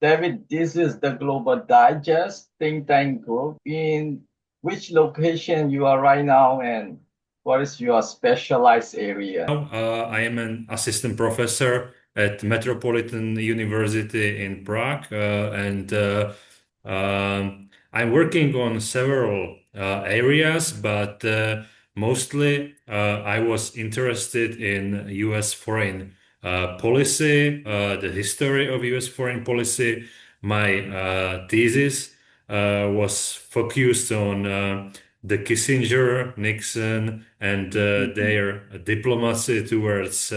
David, this is the Global Digest think tank group. In which location you are right now, and what is your specialized area? I am an assistant professor at Metropolitan University in Prague, and I'm working on several areas, but mostly I was interested in U.S. foreign policy, the history of U.S. foreign policy. My thesis was focused on the Kissinger, Nixon, and Mhm. their diplomacy towards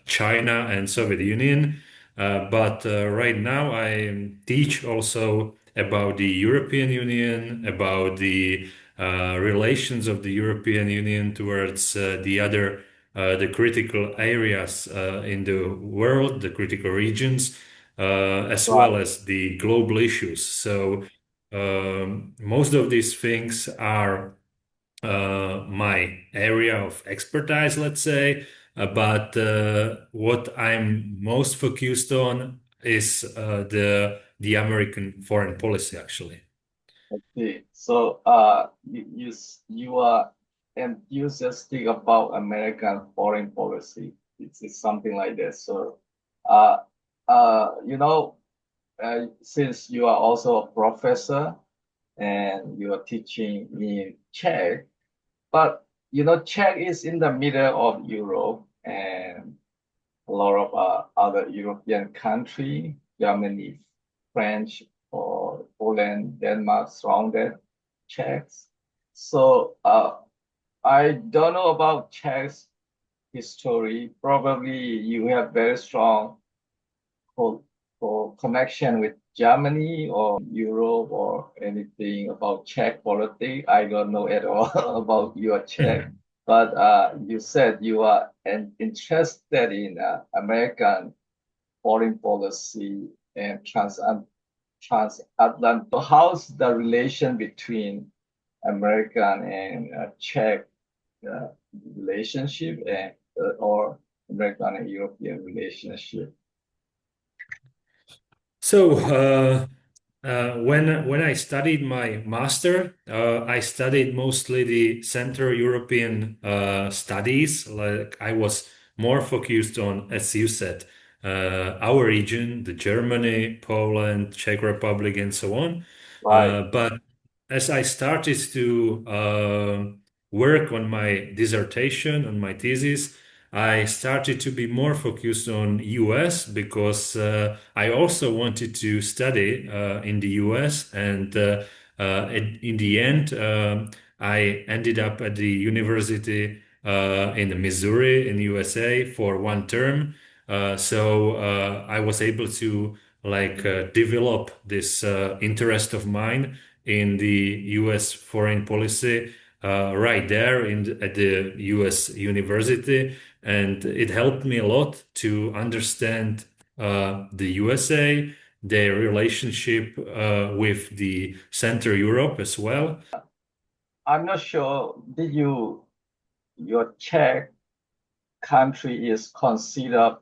China and Soviet Union. But right now I teach also about the European Union, about the relations of the European Union towards the critical areas in the world, the critical regions, as well Right. as the global issues. So most of these things are my area of expertise, let's say. But what I'm most focused on is the American foreign policy, actually. Okay. So, you are enthusiastic about American foreign policy. It's something like this. So, uh, you know, since you are also a professor and you are teaching in Czech, but Czech is in the middle of Europe, and a lot of other European country, Germany, French, or Poland, Denmark surrounded Czechs. So I don't know about Czech's history. Probably you have very strong co connection with Germany or Europe or anything about Czech politics. I don't know at all about your Czech, Mhm. but you said you are interested in American foreign policy and transatlantic. So how's the relation between American and Czech uh, relationship and or American and European relationship? So when I studied my master, I studied mostly the Central European studies. Like I was more focused on, as you said, our region, the Germany, Poland, Czech Republic, and so on. Right. But as I started to work on my dissertation, on my thesis, I started to be more focused on US because I also wanted to study in the US, and in the end, I ended up at the university in Missouri in USA for one term. So I was able to develop this interest of mine in the US foreign policy right there at the US university, and it helped me a lot to understand the USA, their relationship with the Central Europe as well. I'm not sure, did your Czech country is considered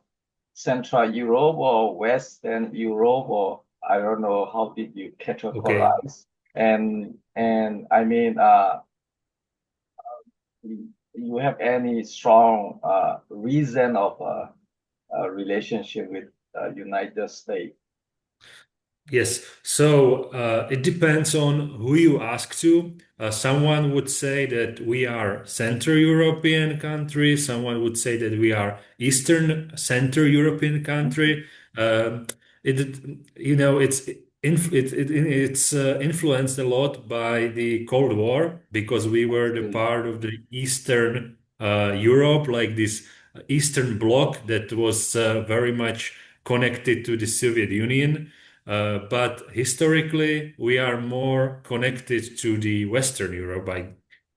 Central Europe or Western Europe, or I don't know how did you Okay. categorize? And I mean, you have any strong reason of relationship with United States? Yes, so it depends on who you ask to. Someone would say that we are Central European country. Someone would say that we are Eastern Central European country. Um, it, it's influenced a lot by the Cold War because we were the See. part of the Eastern Europe, like this Eastern Bloc that was very much connected to the Soviet Union. But historically, we are more connected to the Western Europe,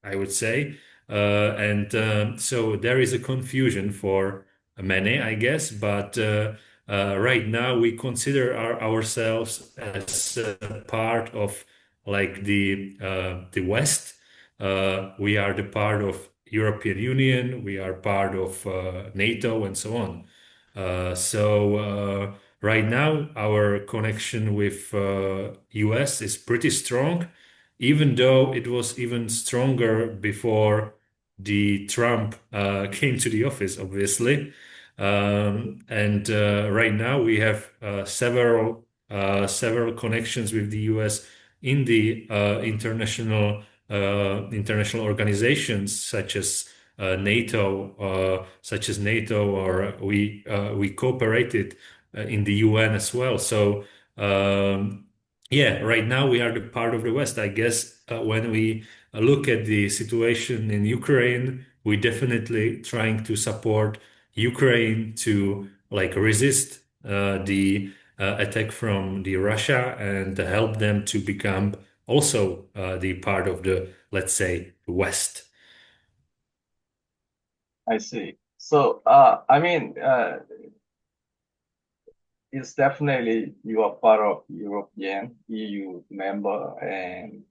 I would say. And so there is a confusion for many, I guess. But right now, we consider ourselves as a part of the West. We are the part of European Union. We are part of NATO and so on. So right now our connection with US is pretty strong, even though it was even stronger before the Trump came to the office, obviously. And right now we have several connections with the US in the international organizations such as NATO, or we cooperated in the UN as well. So yeah, right now we are the part of the West. I guess when we look at the situation in Ukraine, we definitely trying to support Ukraine to like resist the attack from the Russia and help them to become also the part of the, let's say, West. I see. So, I mean, it's definitely you are part of European EU member and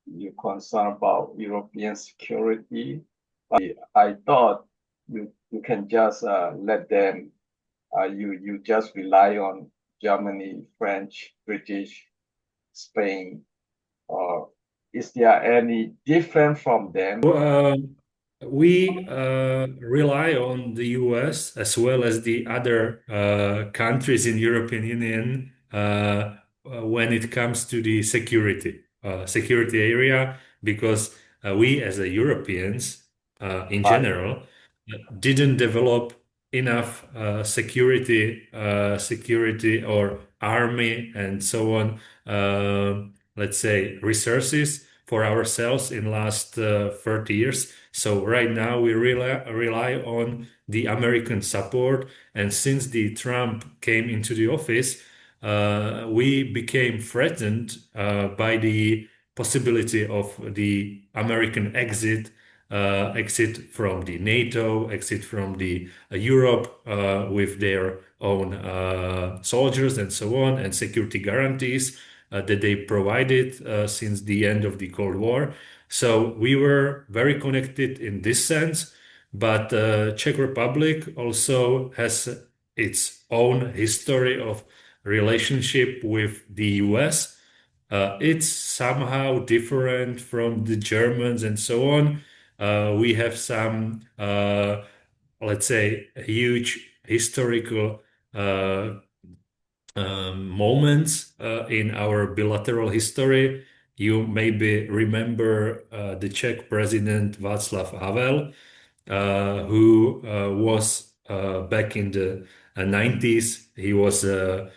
you're concerned about European security. I thought you can just let them you just rely on Germany, French, British, Spain, or is there any different from them? We rely on the US as well as the other countries in European Union when it comes to the security area, because we as a Europeans in Right. general didn't develop enough security or army and so on, let's say resources for ourselves in last 30 years. So right now we rely on the American support. And since the Trump came into the office, we became threatened by the possibility of the American exit from the NATO, exit from the Europe with their own soldiers and so on, and security guarantees that they provided since the end of the Cold War. So we were very connected in this sense, but Czech Republic also has its own history of relationship with the US. It's somehow different from the Germans and so on. We have some, let's say, huge historical uh, moments in our bilateral history. You maybe remember the Czech president Václav Havel, who was back in the 90s. He was a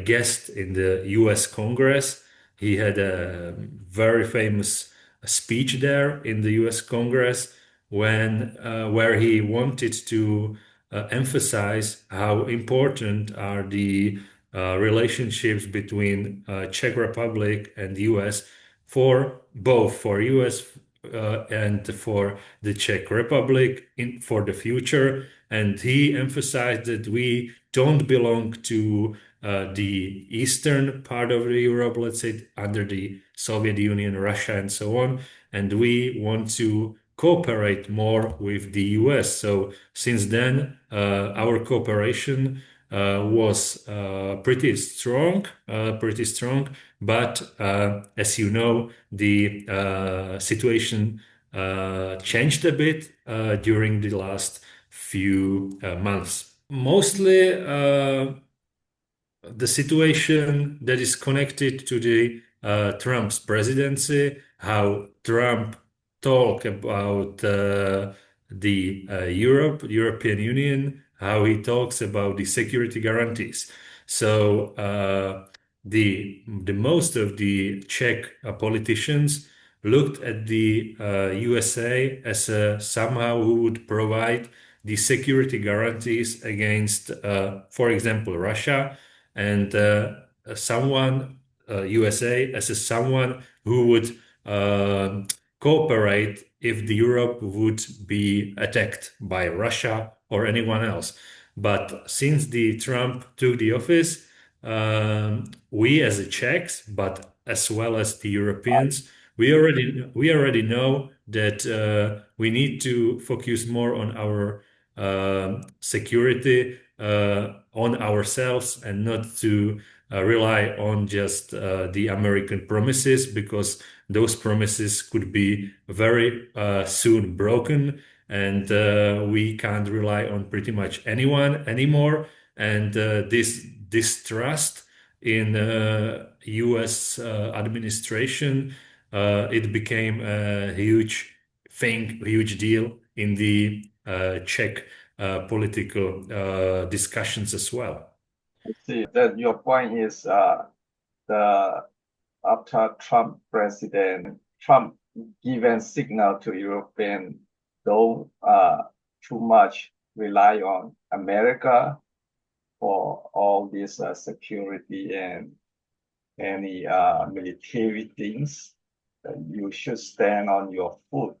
guest in the US Congress. He had a very famous speech there in the US Congress where he wanted to emphasize how important are the relationships between Czech Republic and US for both for US and for the Czech Republic for the future. And he emphasized that we don't belong to the eastern part of Europe, let's say under the Soviet Union, Russia, and so on. And we want to cooperate more with the US. So since then, our cooperation was pretty strong. But as you know, the situation changed a bit during the last few months. Mostly the situation that is connected to the Trump's presidency, how Trump talk about the European Union, how he talks about the security guarantees. So the most of the Czech politicians looked at the USA as somehow who would provide the security guarantees against, for example, Russia, and someone USA as someone who would cooperate if the Europe would be attacked by Russia or anyone else. But since the Trump took the office, we as the Czechs, but as well as the Europeans, we already know that we need to focus more on our security on ourselves and not to rely on just the American promises, because those promises could be very soon broken, and we can't rely on pretty much anyone anymore. And this distrust in US administration, it became a huge thing, huge deal in the Czech political discussions as well. See that your point is the after Trump president, Trump given signal to European don't too much rely on America for all this security and any military things. You should stand on your foot.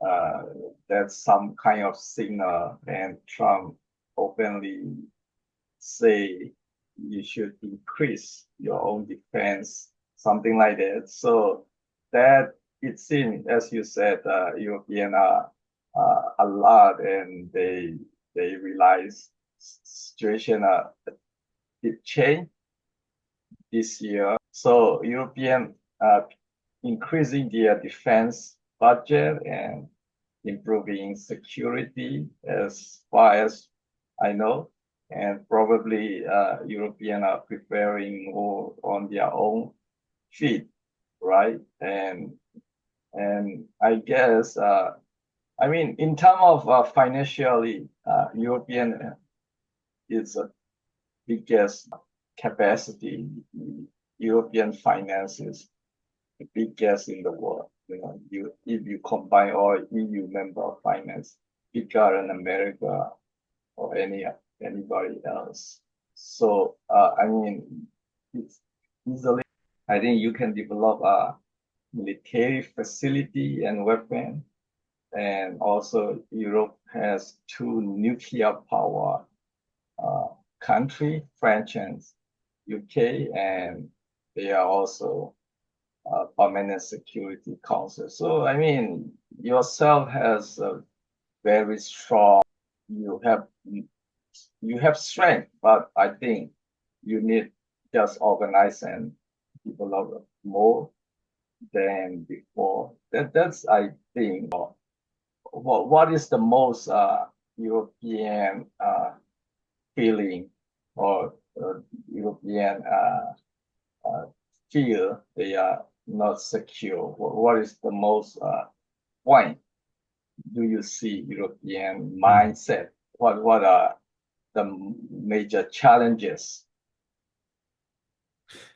Uh, that's some kind of signal, and Trump openly say you should increase your own defense, something like that. So that it seems, as you said, European are a lot, and they realize situation it changed this year. So European increasing their defense budget and improving security as far as I know, and probably European are preparing more on their own feet, right? And I guess I mean in terms of financially, European is the biggest capacity. European finances the biggest in the world. You if you combine all EU member finance, bigger than America or anybody else. So I mean, it's easily. I think you can develop a military facility and weapon, and also Europe has two nuclear power uh, country, France and UK, and they are also permanent security council. So I mean, yourself has a very strong. You have you have strength, but I think you need just organize and develop more than before. That's I think what is the most European feeling or European uh, feel they are not secure. What is the most point do you see European mindset? What are the major challenges?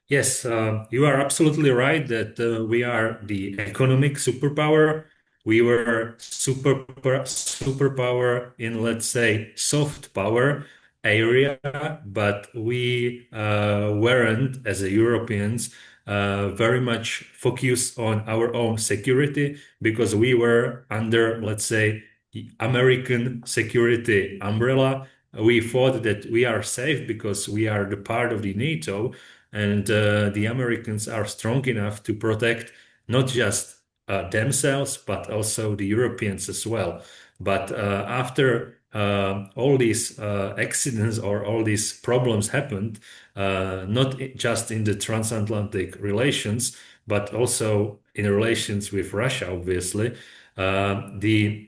Yes, you are absolutely right that we are the economic superpower. We were superpower in, let's say, soft power area, but we weren't, as a Europeans, very much focused on our own security, because we were under, let's say, the American security umbrella. We thought that we are safe because we are the part of the NATO, and the Americans are strong enough to protect not just themselves, but also the Europeans as well. But after all these accidents or all these problems happened, not just in the transatlantic relations, but also in relations with Russia, obviously, the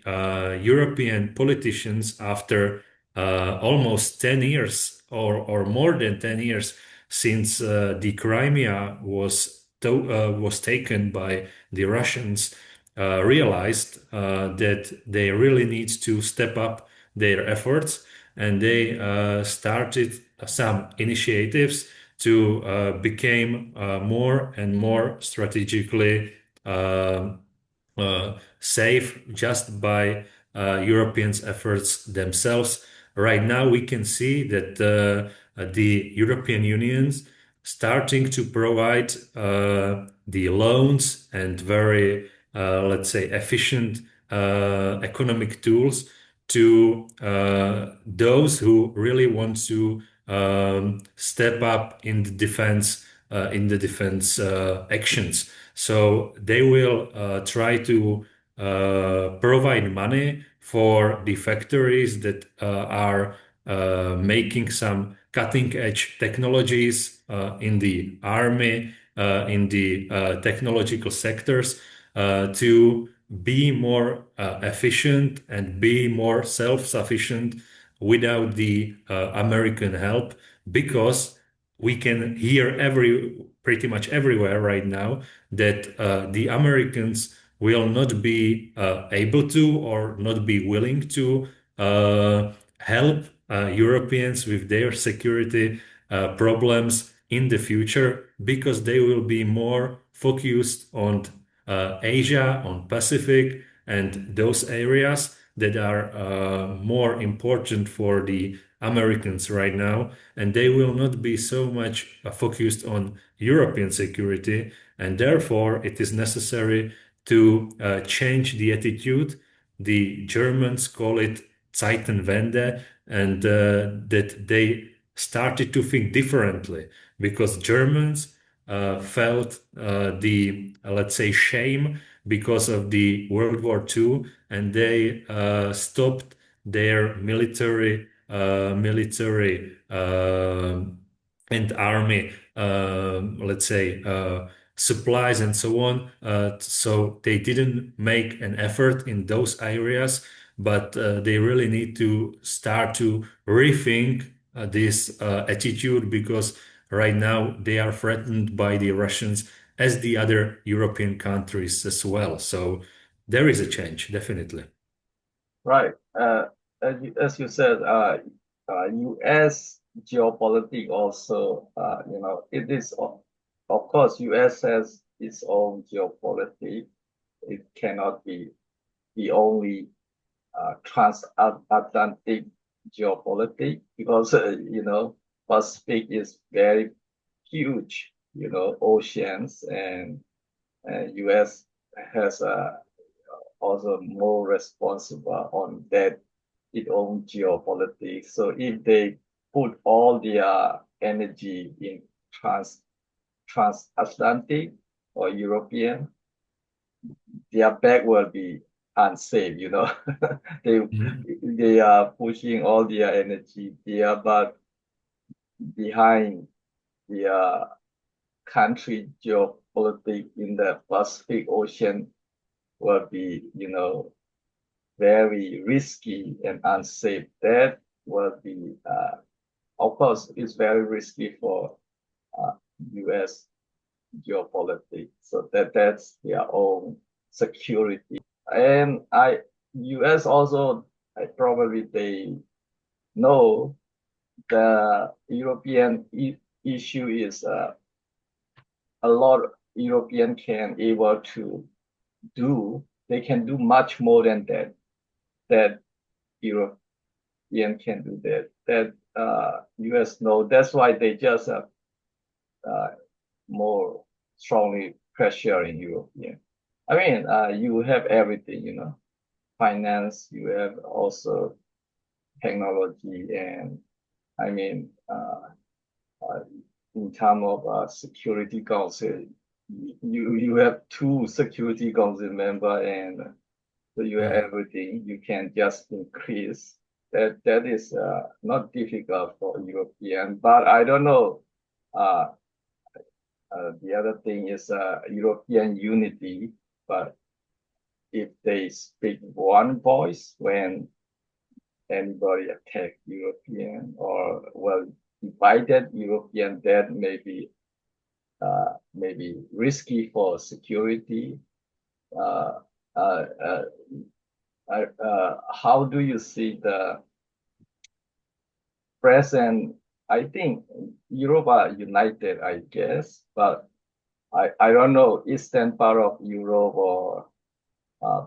European politicians, after almost 10 years or more than 10 years since the Crimea was taken by the Russians, realized that they really need to step up their efforts, and they started some initiatives to become more and more strategically safe just by Europeans' efforts themselves. Right now, we can see that the European Union's starting to provide the loans and very, let's say, efficient economic tools to those who really want to step up in the defense actions. So they will try to provide money for the factories that are making some cutting edge technologies in the army, in the technological sectors to be more efficient and be more self-sufficient without the American help, because we can hear pretty much everywhere right now that the Americans will not be able to or not be willing to help Europeans with their security problems in the future, because they will be more focused on Asia, on Pacific, and those areas that are more important for the Americans right now, and they will not be so much focused on European security, and therefore it is necessary to change the attitude. The Germans call it Zeitenwende, and that they started to think differently, because Germans felt the, let's say, shame because of the World War II, and they stopped their military and army, let's say, supplies and so on. So they didn't make an effort in those areas, but they really need to start to rethink this attitude, because right now they are threatened by the Russians as the other European countries as well. So there is a change, definitely. Right. As you said, U.S. geopolitics also, it is, of course, U.S. has its own geopolitics. It cannot be the only transatlantic geopolitics because, Pacific is very huge, oceans, and U.S. has also more responsible on that its own geopolitics. So if they put all their energy in transatlantic or European, their back will be unsafe, they Mhm. they are pushing all their energy there, but behind their country geopolitics in the Pacific Ocean will be, very risky and unsafe. That will be, of course, it's very risky for U.S. geopolitics. So that's their own security. And U.S. also, probably they know the European issue is a lot European can able to do. They can do much more than that European can do that US know. That's why they just uh, more strongly pressuring European. I mean, you have everything, finance, you have also technology, and I mean, in terms of Security Council, you have two Security Council member, and so you have Yeah. everything. You can just increase. That is not difficult for European, but I don't know. Uh, the other thing is European unity, but if they speak one voice when anybody attack European or well divided European, that maybe risky for security. Uh, uh, uh, how do you see the present? I think Europe are united, I guess, but I don't know eastern part of Europe uh,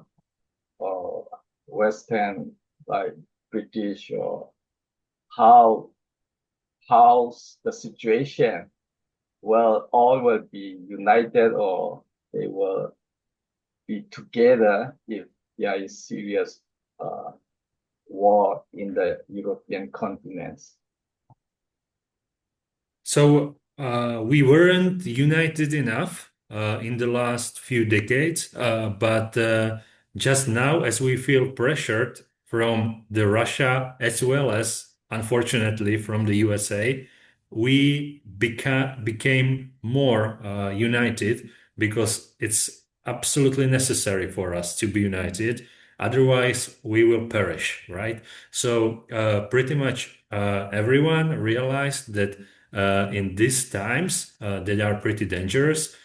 or western like British or how how's the situation. Well, all will be united or they will be together if there is serious uh, war in the European continents. So we weren't united enough in the last few decades, but just now, as we feel pressured from the Russia as well as unfortunately, from the USA, we became more united because it's absolutely necessary for us to be united. Otherwise, we will perish, right? So, pretty much everyone realized that in these times that are pretty dangerous,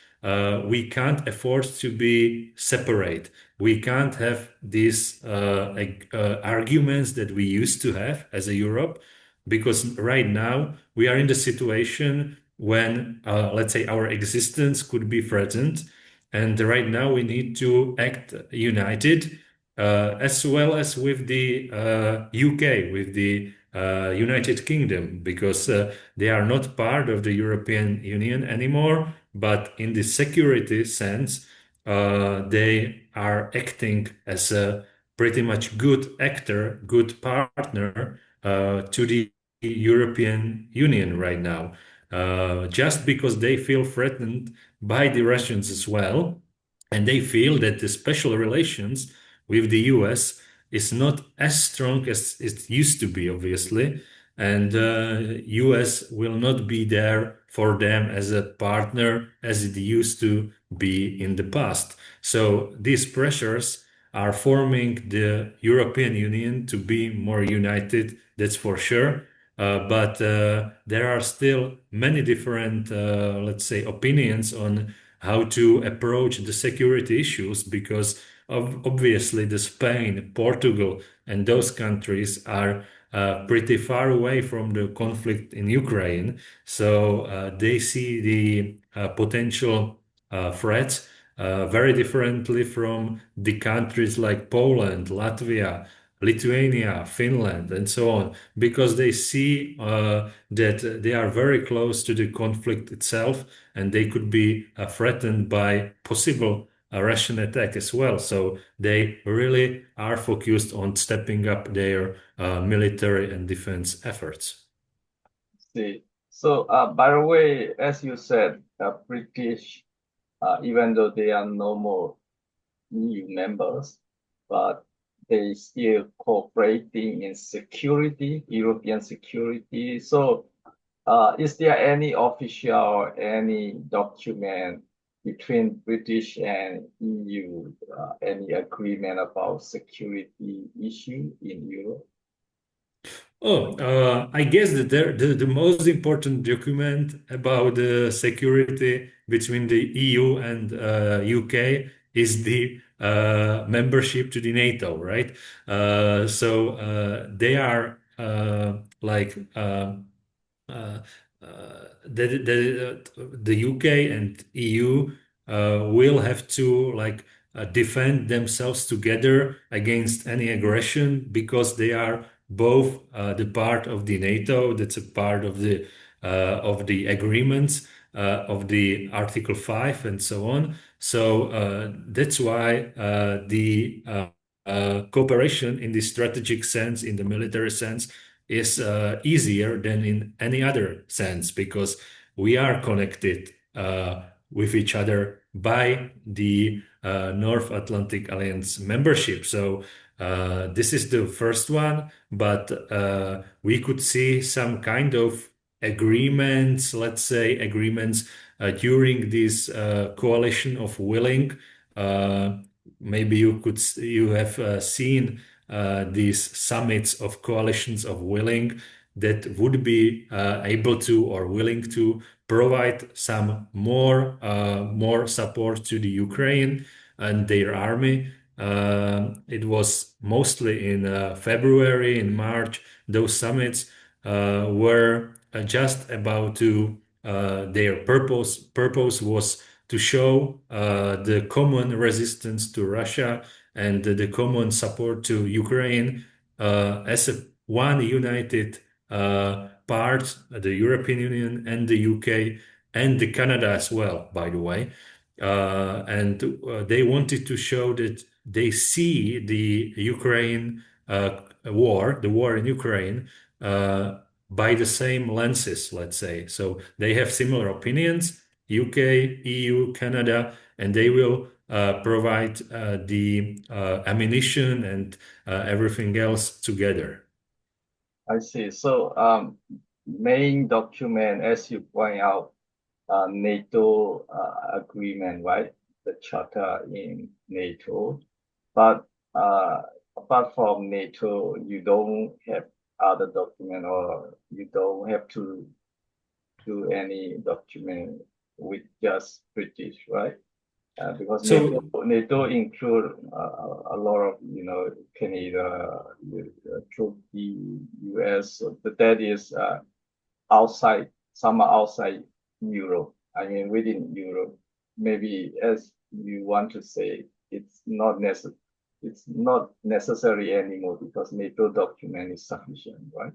we can't afford to be separate. We can't have these arguments that we used to have as a Europe, because right now we are in the situation when, let's say, our existence could be threatened, and right now we need to act united, as well as with the UK, with the United Kingdom, because they are not part of the European Union anymore, but in the security sense, they are acting as a pretty much good actor, good partner to the European Union right now, just because they feel threatened by the Russians as well, and they feel that the special relations with the US is not as strong as it used to be, obviously, and US will not be there for them as a partner as it used to be in the past. So these pressures are forming the European Union to be more united, that's for sure. But there are still many different, let's say, opinions on how to approach the security issues, because obviously the Spain, Portugal, and those countries are pretty far away from the conflict in Ukraine. So they see the potential threats very differently from the countries like Poland, Latvia, Lithuania, Finland, and so on, because they see that they are very close to the conflict itself, and they could be threatened by possible Russian attack as well. So they really are focused on stepping up their military and defense efforts. See, so by the way, as you said, British, even though they are no more EU members, but they still cooperating in security, European security. So, is there any official, any document between British and EU, any agreement about security issue in Europe? Oh, I guess that the most important document about the security between the EU and UK is the membership to the NATO, right? So they are uh, the UK and EU will have to defend themselves together against any aggression, because they are both the part of the NATO. That's a part of the agreements of the Article 5 and so on. So that's why the cooperation in the strategic sense, in the military sense, is easier than in any other sense, because we are connected with each other by the North Atlantic Alliance membership. So this is the first one, but we could see some kind of agreements, let's say agreements during this coalition of willing. Uh, Maybe you have seen these summits of coalitions of willing that would be able to or willing to provide some more support to the Ukraine and their army. It was mostly in February, in March. Those summits were just about to their purpose was to show the common resistance to Russia and the common support to Ukraine as a one united part, the European Union and the UK and the Canada as well, by the way. And they wanted to show that they see the Ukraine war, the war in Ukraine, by the same lenses, let's say. So they have similar opinions, UK, EU, Canada, and they will provide the ammunition and everything else together. I see. So, main document, as you point out, NATO agreement, right? The charter in NATO. But apart from NATO, you don't have other document or you don't have to do any document with just British, right? Because So NATO include a lot of Canada, Turkey, US, so that is outside, some are outside Europe. I mean within Europe, maybe as you want to say, it's not necessary anymore because NATO document is sufficient, right?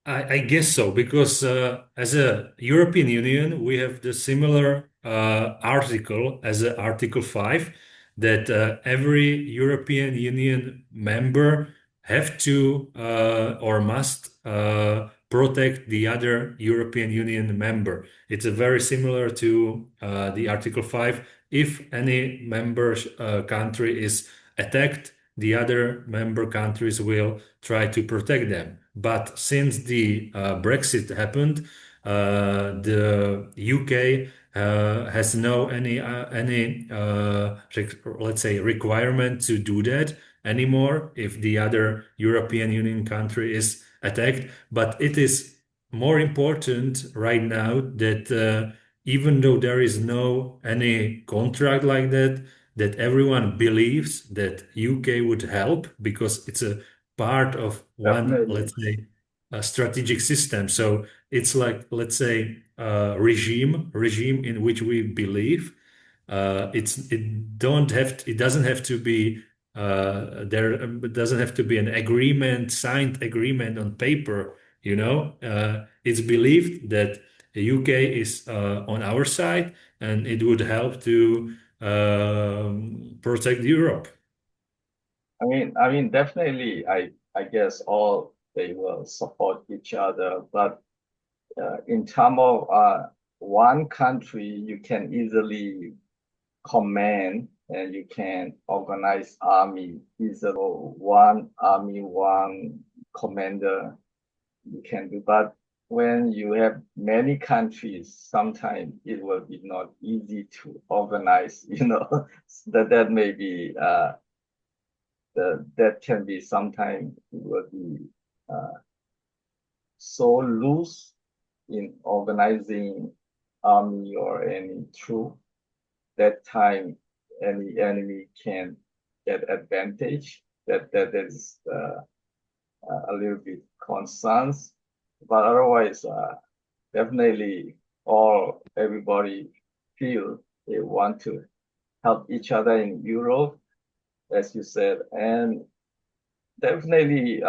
I guess so, because as a European Union, we have the similar article as Article 5 that every European Union member have to or must protect the other European Union member. It's a very similar to the Article 5. If any member country is attacked, the other member countries will try to protect them. But since the Brexit happened, the UK has no any let's say requirement to do that anymore if the other European Union country is attacked. But it is more important right now that even though there is no any contract like that, that everyone believes that UK would help because it's a part of one, Definitely. let's say, a strategic system. So it's like, let's say, regime in which we believe. It doesn't have to be there doesn't have to be an agreement, signed agreement on paper. It's believed that the UK is on our side, and it would help to protect Europe. Definitely, I guess all they will support each other, but in terms of one country, you can easily command and you can organize army. Easily one army, one commander you can do. But when you have many countries, sometimes it will be not easy to organize. That may be that can be sometimes it will be uh, so loose in organizing army or any troop that time any enemy can get advantage. That is a little bit concerns, but otherwise, definitely all everybody feel they want to help each other in Europe, as you said, and definitely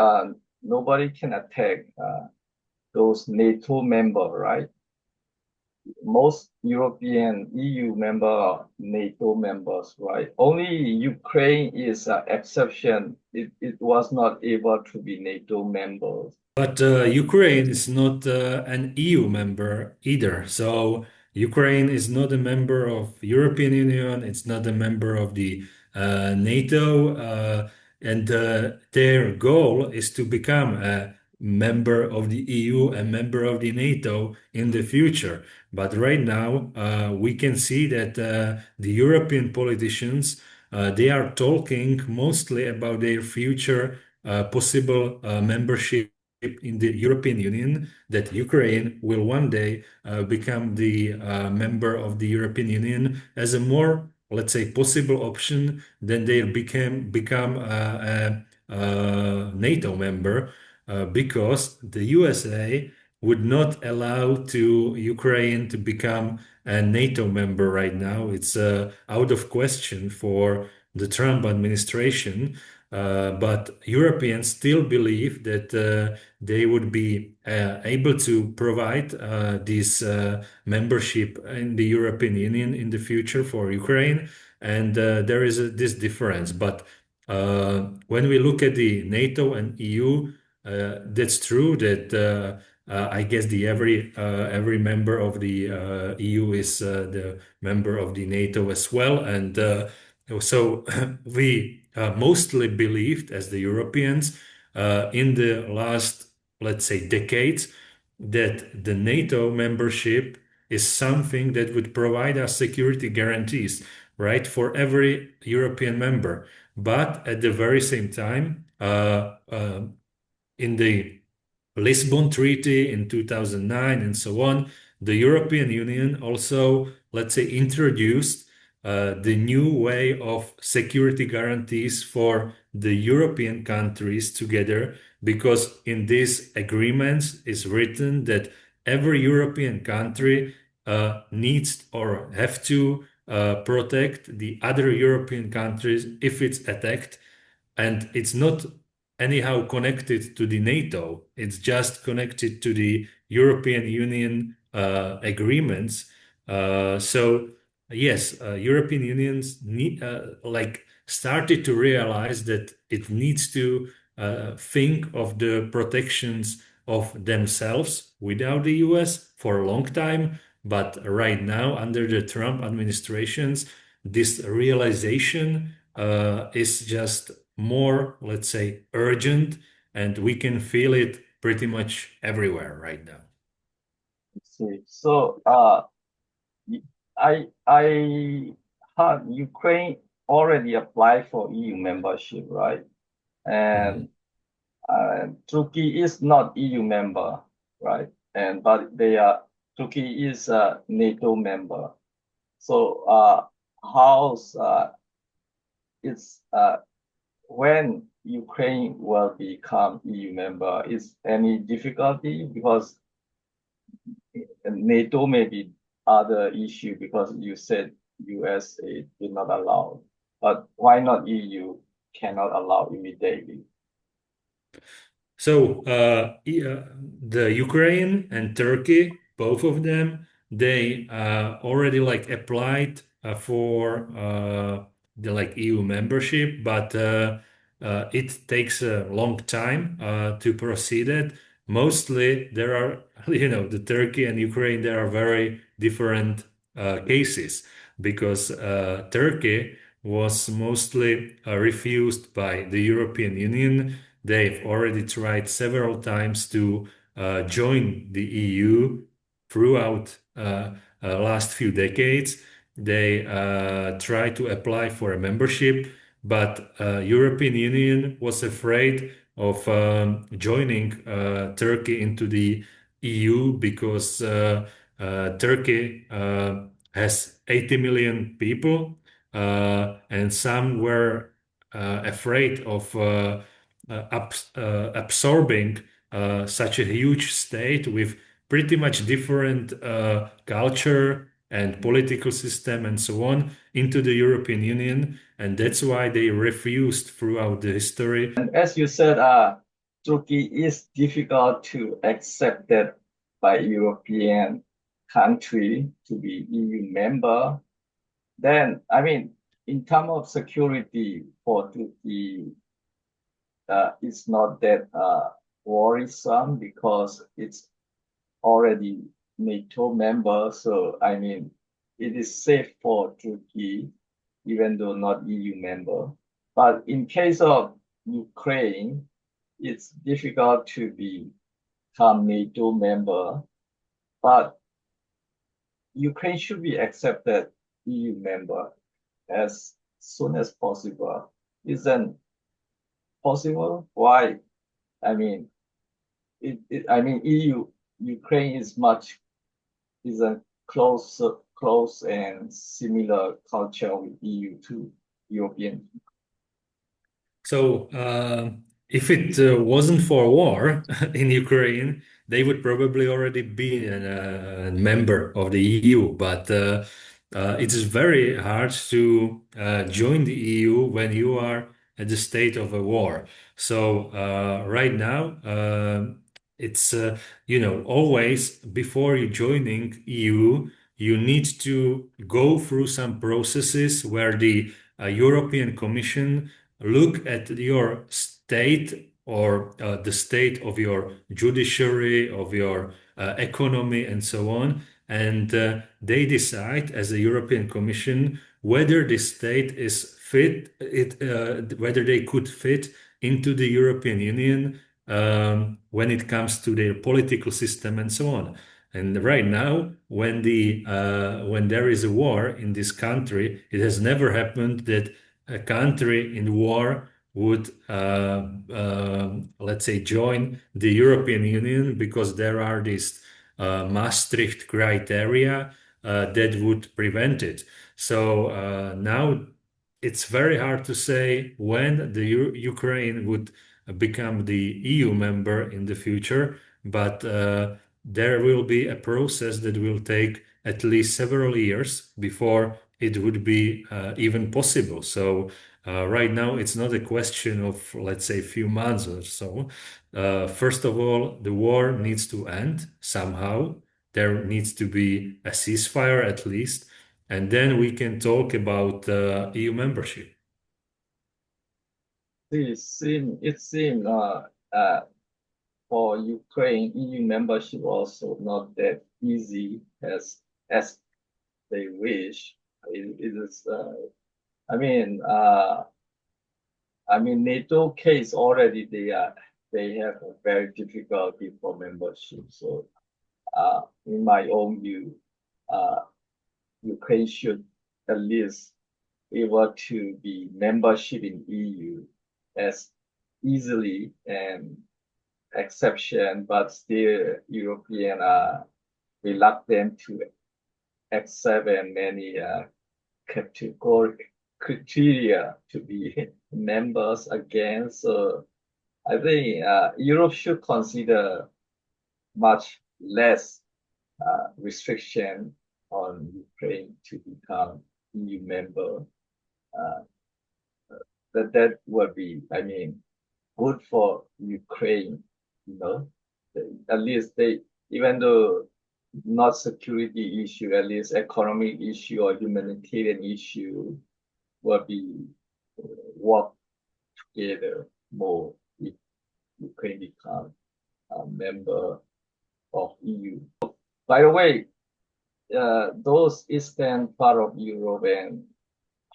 nobody can attack those NATO member, right? Most European EU member, NATO members, right? Only Ukraine is an exception. It was not able to be NATO members. But Ukraine is not an EU member either. So Ukraine is not a member of European Union. It's not a member of the NATO, and their goal is to become a member of the EU, a member of the NATO in the future. But right now, we can see that the European politicians they are talking mostly about their future possible membership in the European Union, that Ukraine will one day become the member of the European Union as a more, let's say, possible option than they become a NATO member, because the USA would not allow to Ukraine to become a NATO member right now. It's out of question for the Trump administration. But Europeans still believe that they would be able to provide this membership in the European Union in the future for Ukraine. And there is this difference. But when we look at the NATO and EU, that's true that I guess the every member of the EU is the member of the NATO as well, and so we mostly believed as the Europeans in the last, let's say, decades, that the NATO membership is something that would provide us security guarantees, right, for every European member. But at the very same time, in the Lisbon Treaty in 2009 and so on, the European Union also, let's say, introduced the new way of security guarantees for the European countries together, because in these agreements is written that every European country needs or have to protect the other European countries if it's attacked, and it's not anyhow connected to the NATO. It's just connected to the European Union agreements. So yes, European unions need like started to realize that it needs to think of the protections of themselves without the US for a long time. But right now, under the Trump administrations, this realization is just more, let's say, urgent, and we can feel it pretty much everywhere right now. See. So, I heard Ukraine already applied for EU membership, right? Mhm. And Turkey is not EU member, right? And but Turkey is a NATO member. So, how's it's when Ukraine will become EU member? Is any difficulty because NATO may be other issue because you said USA did not allow, but why not EU cannot allow immediately? So the Ukraine and Turkey, both of them, they already like applied for the like EU membership, but it takes a long time to proceed it. Mostly there are, the Turkey and Ukraine, there are very different cases, because Turkey was mostly refused by the European Union. They've already tried several times to join the EU throughout last few decades. They tried to apply for a membership, but European Union was afraid of joining Turkey into the EU because Turkey has 80 million people, and some were afraid of absorbing such a huge state with pretty much different culture and political system and so on into the European Union, and that's why they refused throughout the history. And as you said, Turkey is difficult to accept that by European country to be EU member. Then, I mean, in terms of security for Turkey, it's not that worrisome because it's already NATO member. So, I mean, it is safe for Turkey, even though not EU member. But in case of Ukraine, it's difficult to become NATO member. But Ukraine should be accepted EU member as soon as possible. Isn't possible? Why? I mean, I mean, EU, Ukraine is a close and similar culture with EU to European. So, if it wasn't for war in Ukraine, they would probably already be a member of the EU. But it is very hard to join the EU when you are at the state of a war. So, right now, it's always before you joining EU, you need to go through some processes where the European Commission look at your state, or the state of your judiciary, of your economy, and so on. And they decide, as a European Commission, whether the state is fit, whether they could fit into the European Union when it comes to their political system and so on. And right now, when there is a war in this country, it has never happened that a country in war would, let's say, join the European Union because there are these Maastricht criteria that would prevent it. So now it's very hard to say when the Ukraine would become the EU member in the future, but there will be a process that will take at least several years before it would be even possible. So right now, it's not a question of, let's say, a few months or so. First of all, the war needs to end somehow. There needs to be a ceasefire at least, and then we can talk about EU membership. It seems for Ukraine, EU membership also not that easy as they wish. It is. I mean, uh, NATO case already they have a very difficulty for membership. So, in my own view, uh, Ukraine should at least able to be membership in EU as easily and exception, but still European are reluctant to accept and many category criteria to be members again. So I think Europe should consider much less restriction on Ukraine to become EU member. Uh, that would be, I mean, good for Ukraine, you know. At least they, even though not security issue, at least economic issue or humanitarian issue will be work together more if Ukraine become a member of EU. By the way, those eastern part of Europe and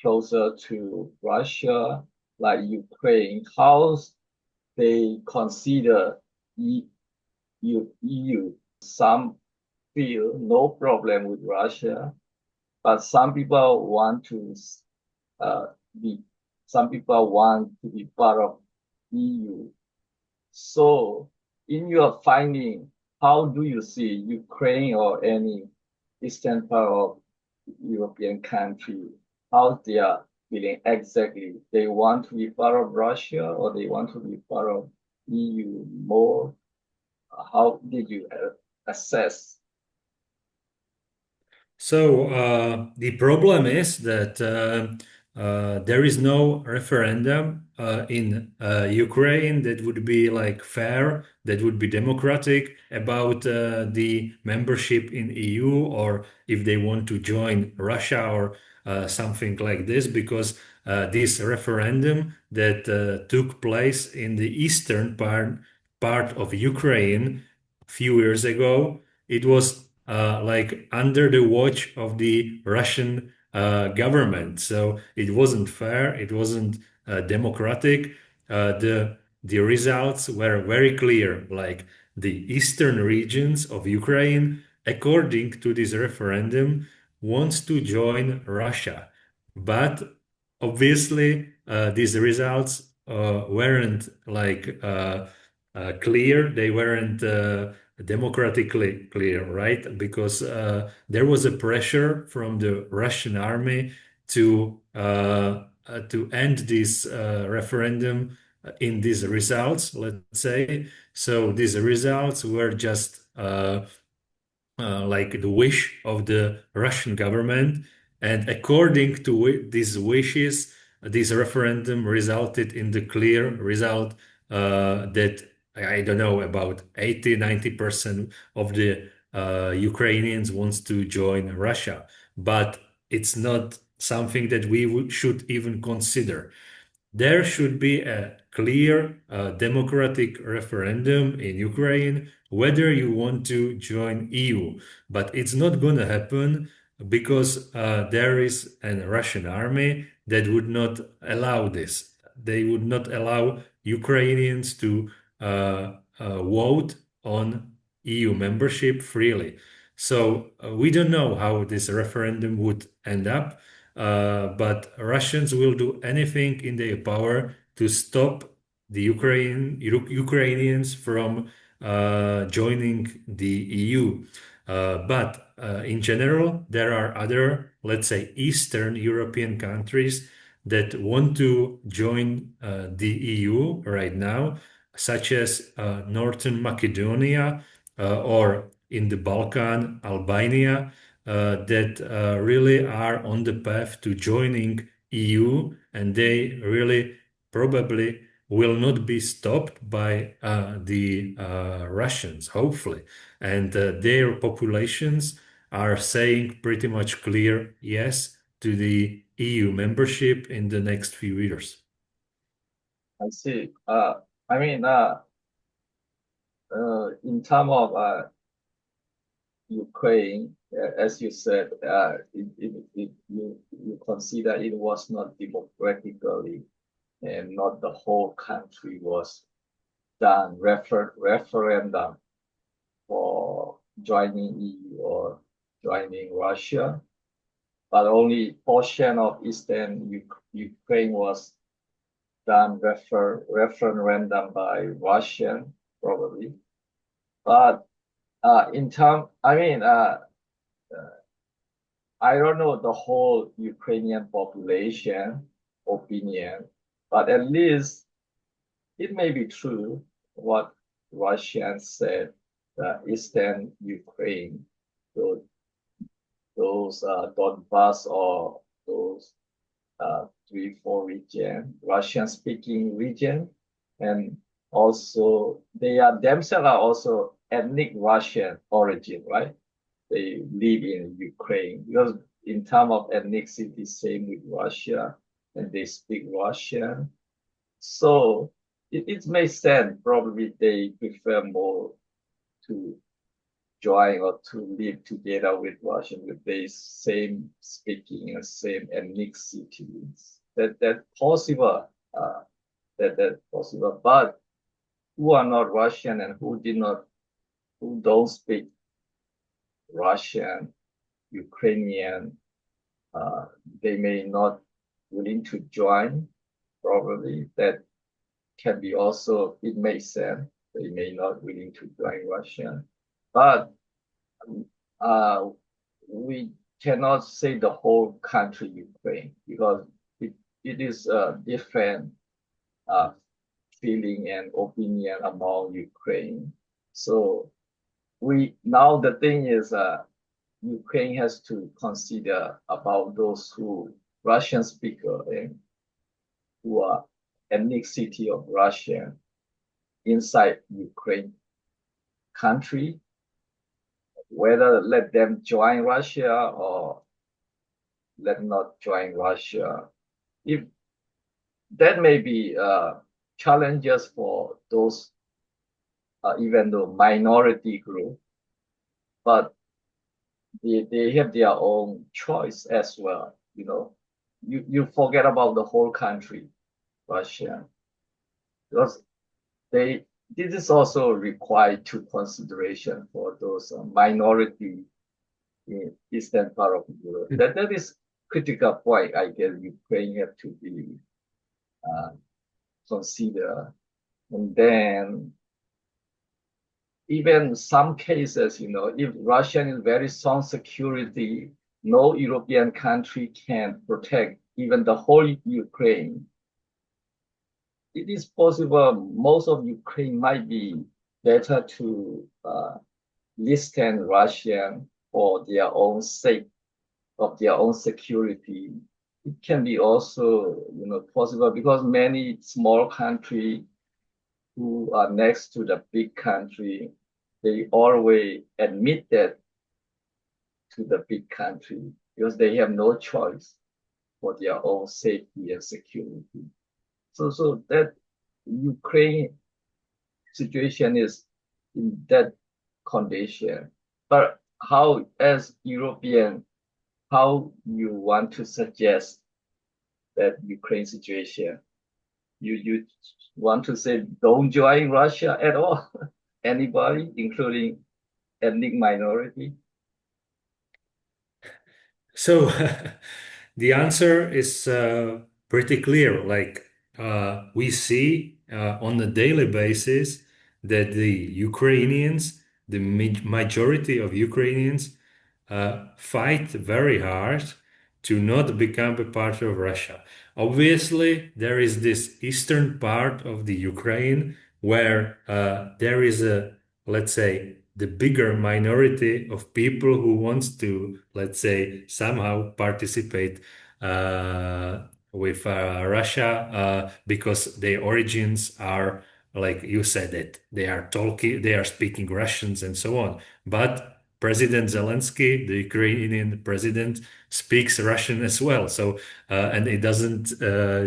closer to Russia, like Ukraine, how they consider EU. Some feel no problem with Russia, but some people want to uh, be. Some people want to be part of EU. So, in your finding, how do you see Ukraine or any eastern part of European country, how they are feeling exactly? They want to be part of Russia or they want to be part of EU more? How did you assess? So the problem is that there is no referendum in Ukraine that would be like fair, that would be democratic about the membership in EU or if they want to join Russia or something like this, because this referendum that took place in the eastern part of Ukraine a few years ago, it was like under the watch of the Russian government. So it wasn't fair. It wasn't democratic. The results were very clear. Like the eastern regions of Ukraine, according to this referendum, wants to join Russia, but obviously these results weren't like clear. They weren't democratically clear, right? Because there was a pressure from the Russian army to end this referendum in these results, let's say. So these results were just like the wish of the Russian government. And according to these wishes, this referendum resulted in the clear result that I don't know, about 80-90% of the Ukrainians wants to join Russia. But it's not something that we should even consider. There should be a clear democratic referendum in Ukraine whether you want to join EU. But it's not going to happen because there is a Russian army that would not allow this. they would not allow Ukrainians to vote on EU membership freely. So we don't know how this referendum would end up, but Russians will do anything in their power to stop the Ukrainians from joining the EU. But in general, there are other, let's say, Eastern European countries that want to join the EU right now, such as Northern Macedonia or in the Balkan, Albania, that really are on the path to joining EU, and they really probably will not be stopped by the Russians, hopefully. And their populations are saying pretty much clear yes to the EU membership in the next few years. I see. I mean, in terms of Ukraine, as you said, you consider it was not democratically, and not the whole country was done referendum for joining EU or joining Russia, but only portion of Eastern Ukraine was done referendum by Russian probably. But in term, I mean, I don't know the whole Ukrainian population opinion, but at least it may be true what Russians said, Eastern Ukraine, those Donbass or those 3-4 region, Russian-speaking region, and also they are themselves are also ethnic Russian origin, right? They live in Ukraine because in terms of ethnicity, same with Russia, and they speak Russian. So it makes sense. Probably they prefer more to join or to live together with Russian with the same speaking and same ethnicity. That possible. That possible. But who are not Russian and who don't speak Russian, Ukrainian, they may not willing to join. Probably that can be also, it makes sense. They may not willing to join Russia, but we cannot say the whole country Ukraine because it is a different feeling and opinion among Ukraine. So now the thing is Ukraine has to consider about those who Russian speaker and who are ethnicity of Russia inside Ukraine country, whether let them join Russia or let not join Russia. If that may be challenges for those even though minority group, but they have their own choice as well. You know, you forget about the whole country, Russia, because this is also required to consideration for those minority in eastern part of Europe. That is critical point. I guess Ukraine have to be considered, and then even some cases, you know, if Russia is very strong security, no European country can protect even the whole Ukraine. It is possible most of Ukraine might be better to listen Russian for their own sake of their own security. It can be also, you know, possible because many small countries who are next to the big country, they always admit that to the big country because they have no choice for their own safety and security. So that Ukraine situation is in that condition. But how, as European, how you want to suggest that Ukraine situation You want to say don't join Russia at all? Anybody, including ethnic minority? So the answer is pretty clear. Like we see on a daily basis that the Ukrainians, the majority of Ukrainians, fight very hard to not become a part of Russia. Obviously, there is this eastern part of the Ukraine where there is a, let's say, the bigger minority of people who wants to, let's say, somehow participate with Russia because their origins are, like you said it, they are talking, they are speaking Russians and so on. But President Zelensky, the Ukrainian president, speaks Russian as well. So, and it doesn't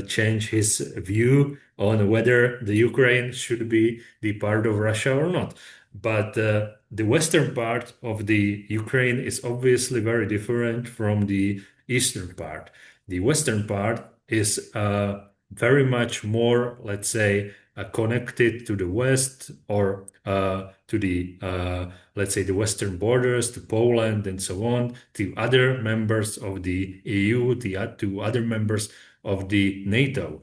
change his view on whether the Ukraine should be the part of Russia or not. But the western part of the Ukraine is obviously very different from the eastern part. The western part is very much more, let's say, connected to the west or to the let's say the western borders, to Poland and so on, to other members of the EU, to other members of the NATO.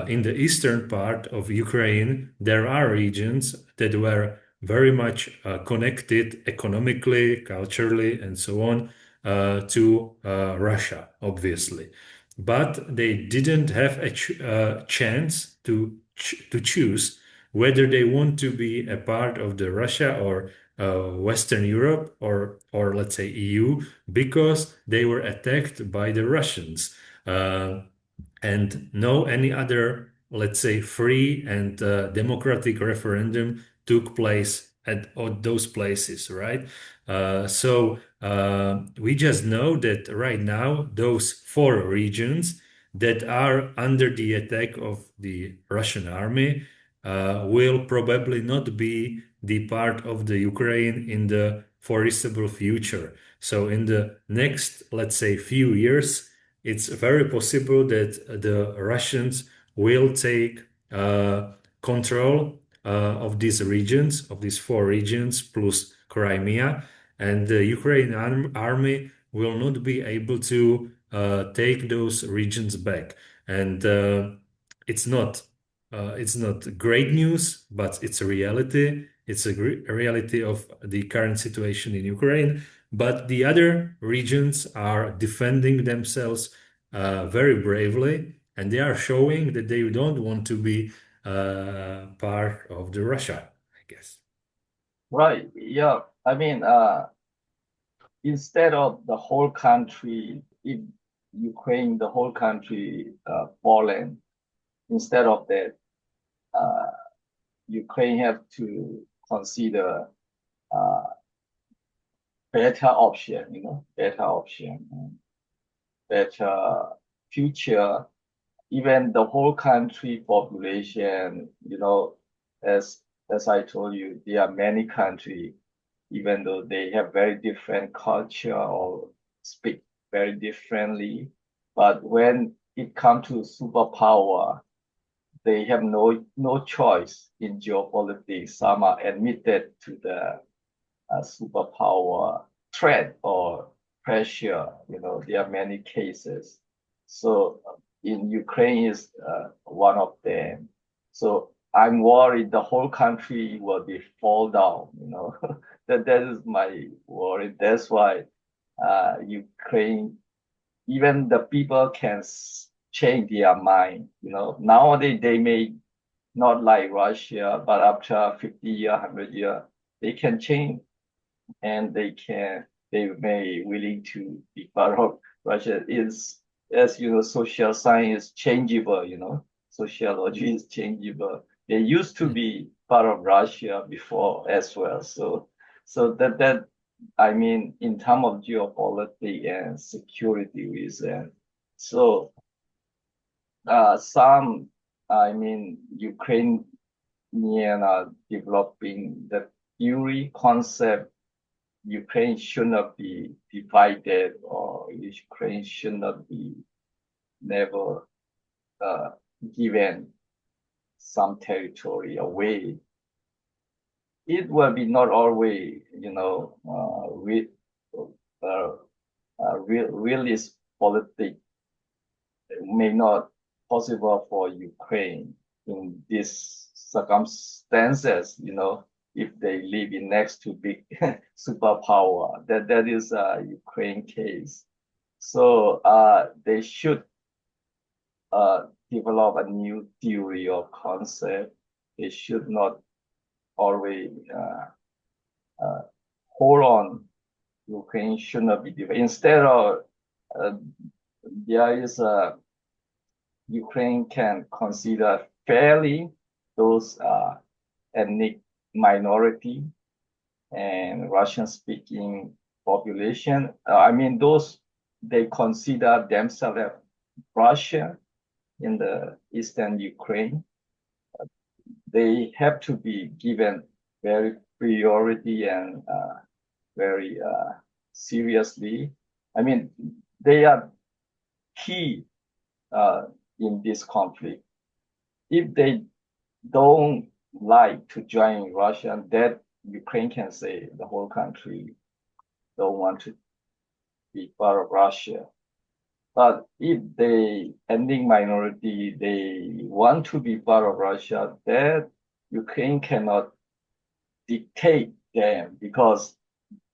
In the eastern part of Ukraine, there are regions that were very much connected economically, culturally, and so on to Russia, obviously. But they didn't have a chance to choose whether they want to be a part of the Russia or Western Europe or let's say EU because they were attacked by the Russians. And no any other, let's say, free and democratic referendum took place at all those places, right? So we just know that right now those four regions that are under the attack of the Russian army will probably not be the part of the Ukraine in the foreseeable future. So in the next, let's say, few years, it's very possible that the Russians will take control of these regions, of these four regions plus Crimea, and the Ukrainian army will not be able to take those regions back. And it's not great news, but it's a reality. It's a reality of the current situation in Ukraine. But the other regions are defending themselves very bravely, and they are showing that they don't want to be part of the Russia, I guess. Right. Yeah. I mean, instead of the whole country, if Ukraine, the whole country, fallen, instead of that, uh, Ukraine have to consider uh, better option, better option, and better future. Even the whole country population, as as I told you, there are many countries, even though they have very different culture or speak very differently. But when it comes to superpower, they have no choice in geopolitics. Some are admitted to the superpower threat or pressure. There are many cases. So in Ukraine is one of them. So I'm worried the whole country will be fall down. That is my worry. That's why Ukraine, even the people can change their mind. Nowadays they may not like Russia, but after 50 year, 100 year, they can change and they may willing to be part of Russia. Is, as you know, social science is changeable, sociology is changeable. They used to be part of Russia before as well. So that I mean in terms of geopolitics and security reason. So some, I mean, Ukrainian are developing the theory concept. Ukraine should not be divided, or Ukraine should not be never given. some territory away, it will be not always, uh, realist politics may not possible for Ukraine in these circumstances, if they live in next to big superpower. That is a Ukraine case. So they should develop a new theory or concept. They should not always uh, hold on. Ukraine should not be divided. Instead of uh, there is a Ukraine can consider fairly those ethnic minority and Russian-speaking population. I mean, those they consider themselves Russian in the eastern Ukraine. They have to be given very priority and very seriously. I mean, they are key uh, in this conflict. If they don't like to join Russia, that Ukraine can say the whole country don't want to be part of Russia. But if the ethnic minority they want to be part of Russia, that Ukraine cannot dictate them because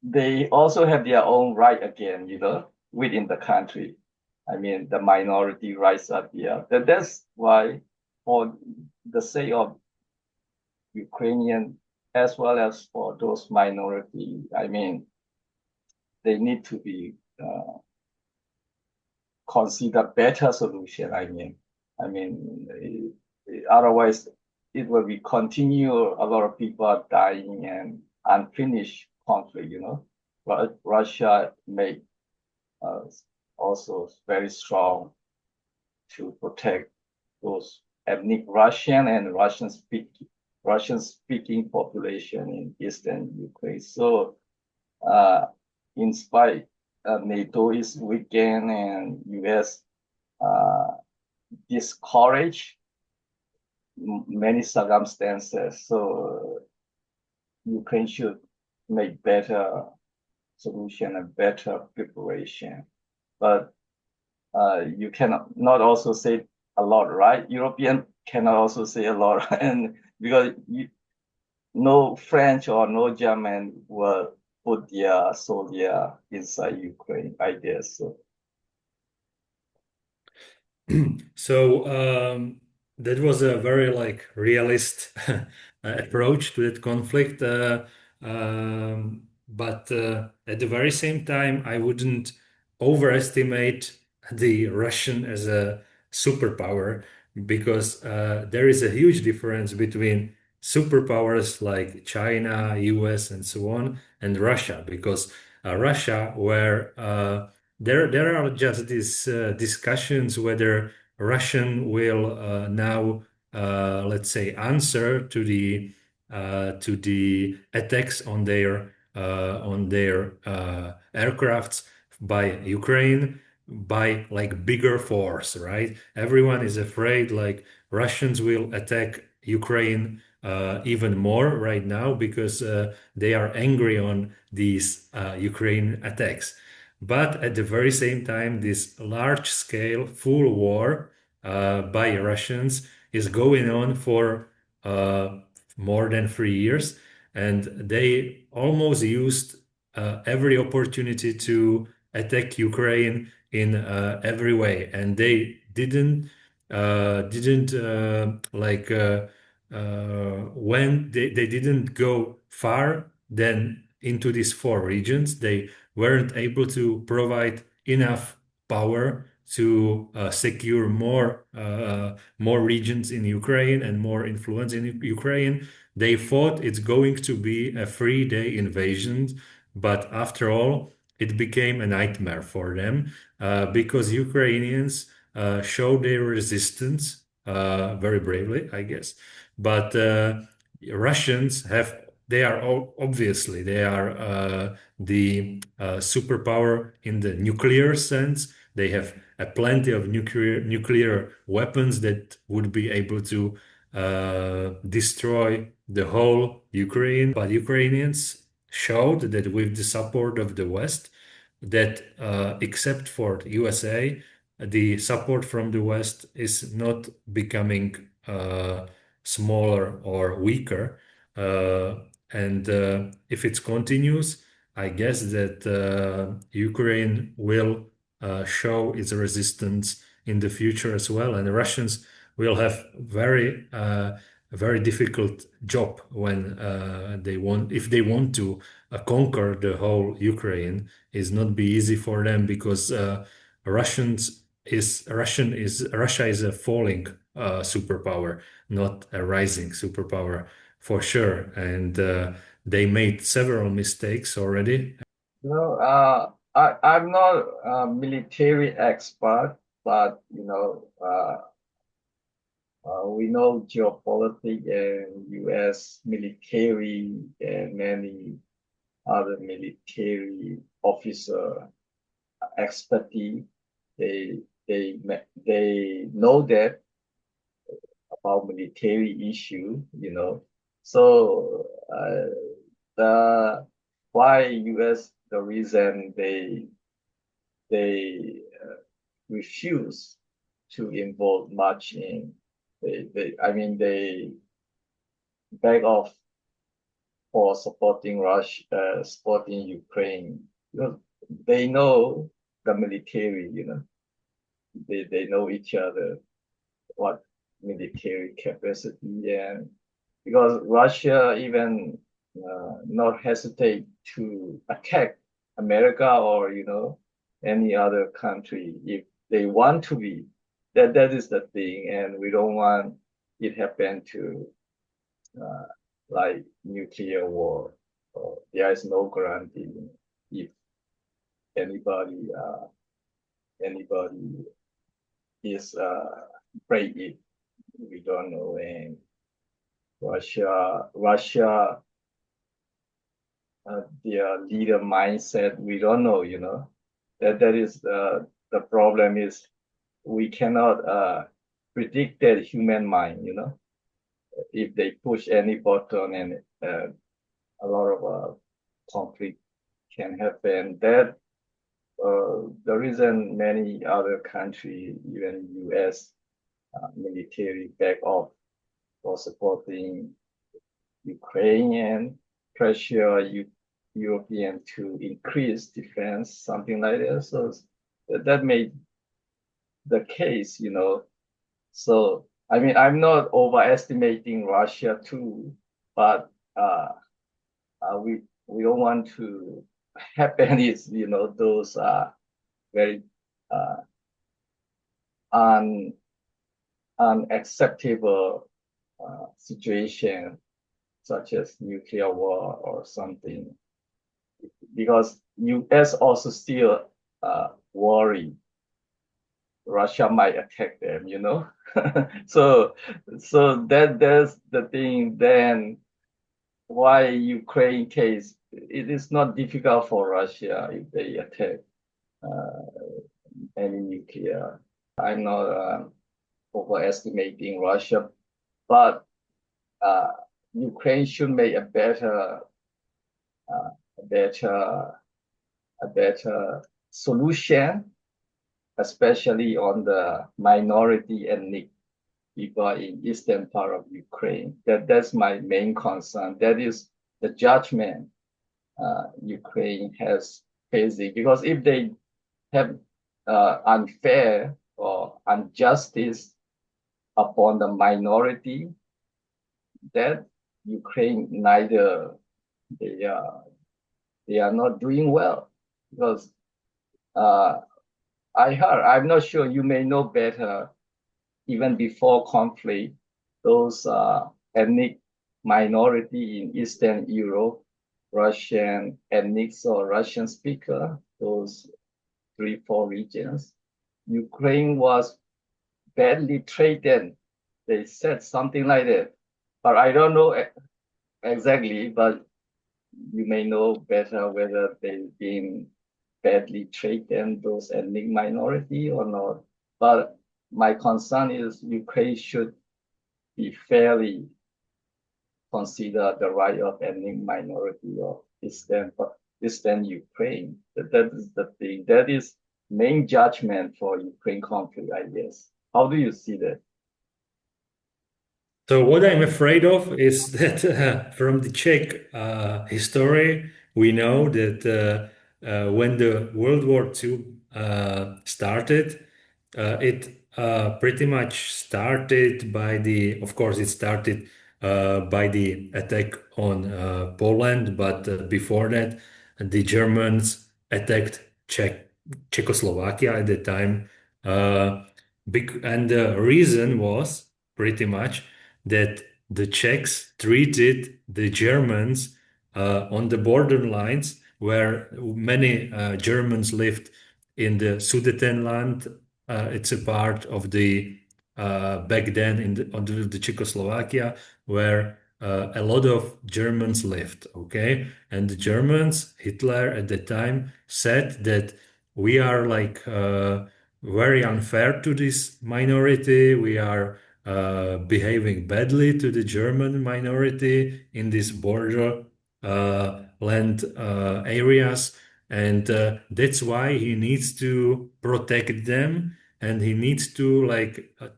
they also have their own right again, within the country. I mean, the minority rights are there. That's why, for the sake of Ukrainian as well as for those minority, I mean, they need to be consider better solution. Otherwise it will be continue. A lot of people are dying and unfinished conflict. But Russia may also very strong to protect those ethnic Russian and Russian speaking population in eastern Ukraine. So in spite NATO is weakened and US discourage many circumstances. So Ukraine should make better solution and better preparation. But you cannot not also say a lot, right? European cannot also say a lot, and because no French or no German will put their soldier inside Ukraine, I guess. So. So that was a very like realist approach to that conflict, but at the very same time, I wouldn't overestimate the Russian as a superpower because there is a huge difference between superpowers like China, US, and so on, and Russia, because Russia, where there are just these discussions whether Russian will now, let's say, answer to the attacks on their aircrafts by Ukraine by like bigger force, right? Everyone is afraid like Russians will attack Ukraine even more right now because they are angry on these Ukraine attacks. But at the very same time, this large scale full war by Russians is going on for uh, more than 3 years. And they almost used every opportunity to attack Ukraine in every way. And they didn't like when they didn't go far then into these four regions. They weren't able to provide enough power to secure more regions in Ukraine and more influence in Ukraine. They thought it's going to be a 3 day invasion, but after all, it became a nightmare for them because Ukrainians showed their resistance very bravely, I guess. But Russians have they are obviously they are the superpower in the nuclear sense. They have plenty of nuclear weapons that would be able to destroy the whole Ukraine. But Ukrainians showed that with the support of the West, that except for USA, the support from the West is not becoming smaller or weaker. And if it continues, I guess that Ukraine will show its resistance in the future as well, and the Russians will have very difficult job when if they want to conquer the whole Ukraine. Is not be easy for them because Russia is a falling superpower, not a rising superpower for sure, and they made several mistakes already. No, I'm not a military expert, but we know geopolitics and U.S. military and many other military officer expertise. They know that about military issue. So the why U.S. the reason they refuse to involve much in they back off for supporting Russia, supporting Ukraine. They know the military. They know each other, what military capacity, and because Russia even not hesitate to attack America or any other country if they want to be. That is the thing, and we don't want it happen to uh, like nuclear war. There is no guarantee if anybody is break it. We don't know, and Russia, their leader mindset, we don't know. That is the problem is we cannot predict that human mind. If they push any button and a lot of conflict can happen. That the reason many other countries, even U.S. Military back off for supporting Ukraine and pressure European to increase defense, something like that. So that made the case. So I mean, I'm not overestimating Russia too, but we don't want to happen is those very uh, un, unacceptable situation such as nuclear war or something, because U.S. also still worry Russia might attack them. So that's the thing. Then why Ukraine case? It is not difficult for Russia if they attack any nuclear. I'm not overestimating Russia, but uh, Ukraine should make a better, uh, a better, a better solution, especially on the minority ethnic people in eastern part of Ukraine. That's my main concern. That is the judgment Ukraine has facing, because if they have unfair or injustice upon the minority, that Ukraine neither they are not doing well, because I'm not sure, you may know better, even before conflict, those ethnic minority in Eastern Europe, Russian ethnics or Russian speaker, those 3, 4 regions, Ukraine was badly treated. They said something like that, but I don't know exactly, but you may know better whether they've been badly treated, those ethnic minority or not. But my concern is Ukraine should be fairly consider the right of ethnic minority of Eastern Ukraine. That is the thing. That is main judgment for Ukraine conflict, I guess. How do you see that? So what I'm afraid of is that from the Czech history, we know that when the World War II started, it pretty much started by of course, it started by the attack on Poland, but before that, the Germans attacked Czechoslovakia at the time. And the reason was pretty much that the Czechs treated the Germans on the borderlines where many Germans lived in the Sudetenland. It's a part of the back then under the Czechoslovakia where a lot of Germans lived. Okay, and the Germans, Hitler at the time said that we are like very unfair to this minority. We are behaving badly to the German minority in these border land areas. And that's why he needs to protect them and he needs to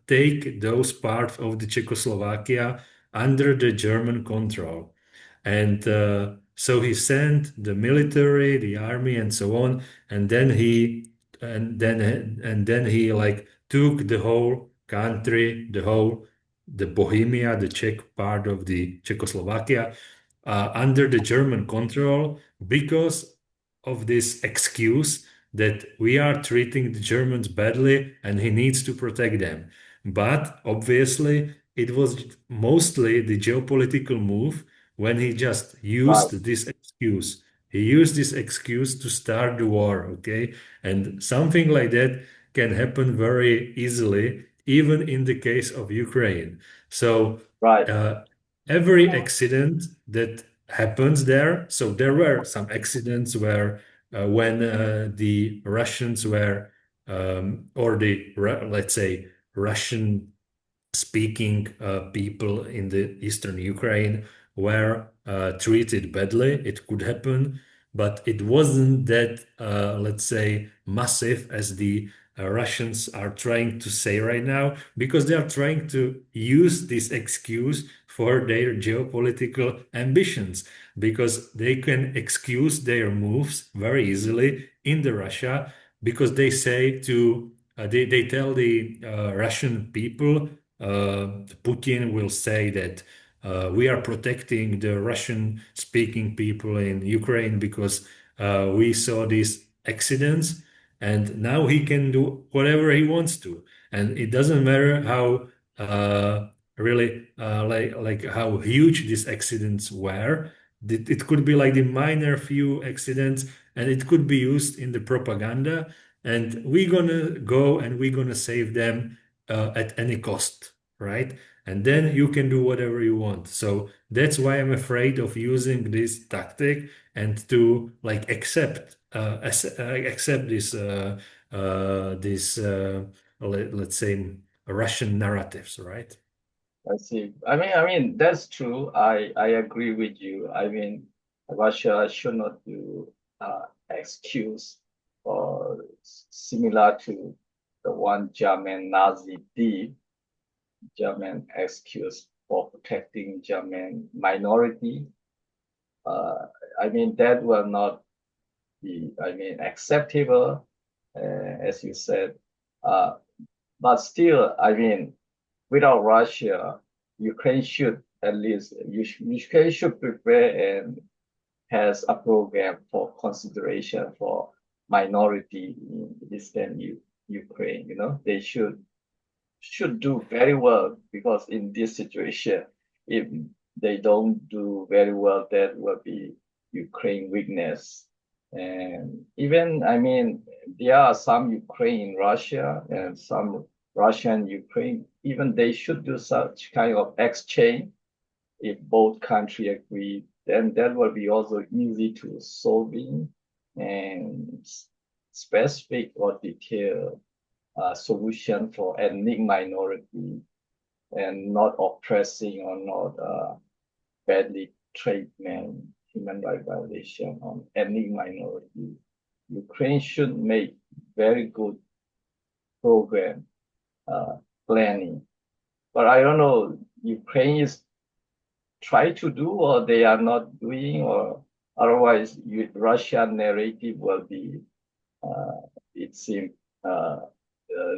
take those parts of the Czechoslovakia under the German control. And so he sent the military, the army, and so on. And then he like took the whole country, the Bohemia, the Czech part of the Czechoslovakia, under the German control because of this excuse that we are treating the Germans badly and he needs to protect them. But obviously, it was mostly the geopolitical move when he just Right, used this excuse. He used this excuse to start the war, okay? And something like that can happen very easily, even in the case of Ukraine. So right. uh, every accident that happens there, so there were some accidents where when the Russians were, or let's say, Russian speaking people in the eastern Ukraine were treated badly. It could happen, but it wasn't that, let's say, massive as the Russians are trying to say right now, because they are trying to use this excuse for their geopolitical ambitions, because they can excuse their moves very easily in the Russia, because they say they tell the Russian people, Putin will say that we are protecting the Russian speaking people in Ukraine because we saw these accidents and now he can do whatever he wants to. And it doesn't matter how really like how huge these accidents were. It could be like the minor few accidents and it could be used in the propaganda and we're gonna go and we're gonna save them at any cost, right? And then you can do whatever you want. So that's why I'm afraid of using this tactic and to like accept let's say Russian narratives, right? I see. I mean that's true. I agree with you. I mean, Russia should not do excuse or similar to the one German Nazi did. German excuse for protecting German minority. Uh, I mean that will not be, I mean, acceptable, as you said. Uh, but still, I mean, without Russia, Ukraine should at least Ukraine should prepare and has a program for consideration for minority in Eastern Ukraine. You know, they should do very well because in this situation, if they don't do very well, that will be Ukraine weakness. And even, I mean, there are some Ukraine, Russia, and some Russian, Ukraine. Even they should do such kind of exchange. If both country agree, then that will be also easy to solving and specific or detailed solution for ethnic minority and not oppressing or not badly treatment, human rights violation on ethnic minority. Ukraine should make very good program planning. But I don't know, Ukraine is try to do or they are not doing, or otherwise Russian narrative will be, uh, it seems,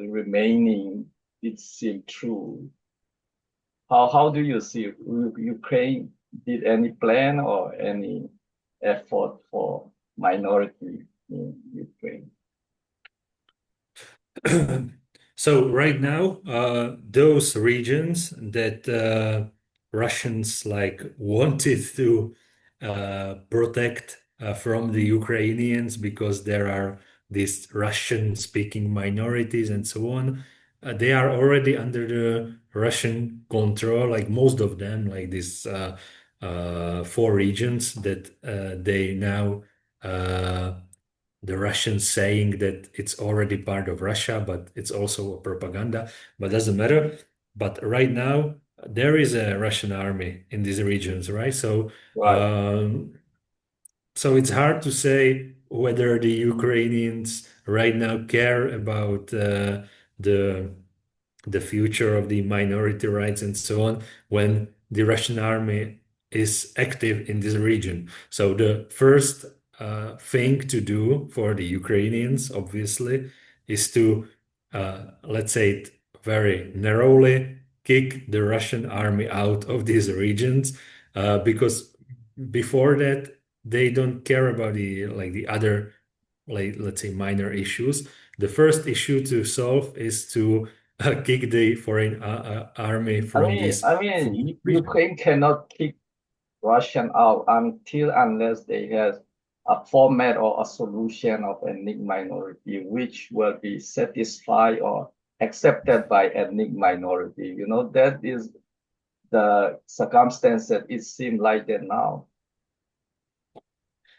remaining, it seems true. How do you see Ukraine did any plan or any effort for minority in Ukraine? So right now, those regions that Russians like wanted to protect from the Ukrainians because there are these Russian-speaking minorities and so on, they are already under the Russian control. Like most of them, like these four regions that they now. The Russians saying that it's already part of Russia, but it's also a propaganda, but doesn't matter. But right now, there is a Russian army in these regions, right? Right. So it's hard to say whether the Ukrainians right now care about the the future of the minority rights and so on when the Russian army is active in this region. So the first thing to do for the Ukrainians, obviously, is to, let's say it very narrowly, kick the Russian army out of these regions, because before that, they don't care about the like the other, like let's say minor issues. The first issue to solve is to kick the foreign army from this I mean, region. Ukraine cannot kick Russian out until unless they have a format or a solution of ethnic minority which will be satisfied or accepted by ethnic minority. You know, that is the circumstance that it seems like that now.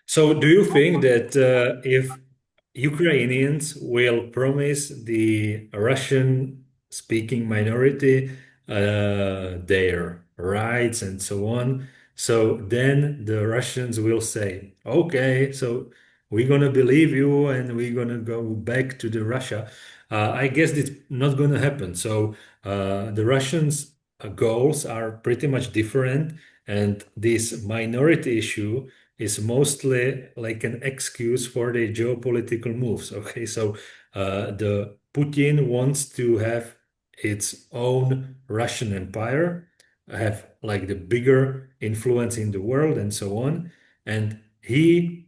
So, do you think that if Ukrainians will promise the Russian-speaking minority their rights and so on, so then the Russians will say, "Okay, so we're gonna believe you and we're gonna go back to the Russia." I guess it's not gonna happen. So the Russians' goals are pretty much different, and this minority issue is mostly like an excuse for the geopolitical moves. Okay, so the Putin wants to have its own Russian empire, have like the bigger influence in the world and so on. And he,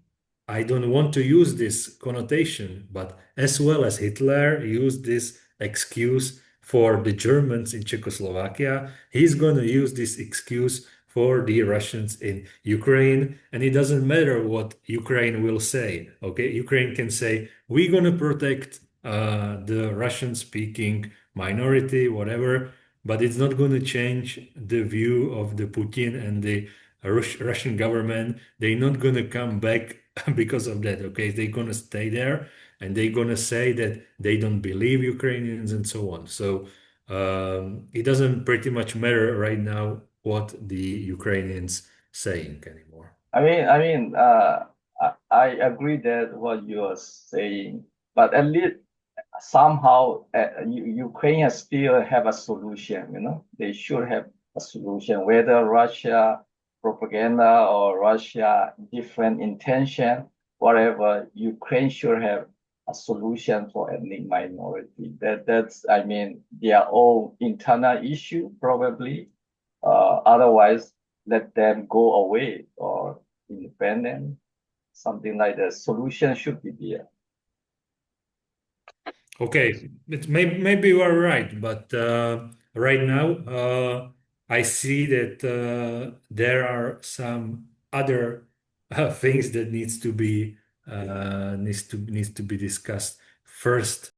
I don't want to use this connotation, but as well as Hitler used this excuse for the Germans in Czechoslovakia, he's going to use this excuse for the Russians in Ukraine. And it doesn't matter what Ukraine will say. Okay, Ukraine can say, we're going to protect the Russian speaking minority, whatever, but it's not going to change the view of the Putin and the Russian government. They're not going to come back because of that. Okay, they're going to stay there and they're going to say that they don't believe Ukrainians and so on. So it doesn't pretty much matter right now what the Ukrainians saying anymore. I agree that what you are saying, but at least somehow Ukraine still have a solution. You know, they should have a solution, whether Russia propaganda or Russia different intention, whatever. Ukraine should have a solution for ethnic minority. That's I mean their own internal issue probably. Otherwise, let them go away or independent, something like that. Solution should be there. Okay, maybe you are right, but right now I see that there are some other things that needs to be discussed first.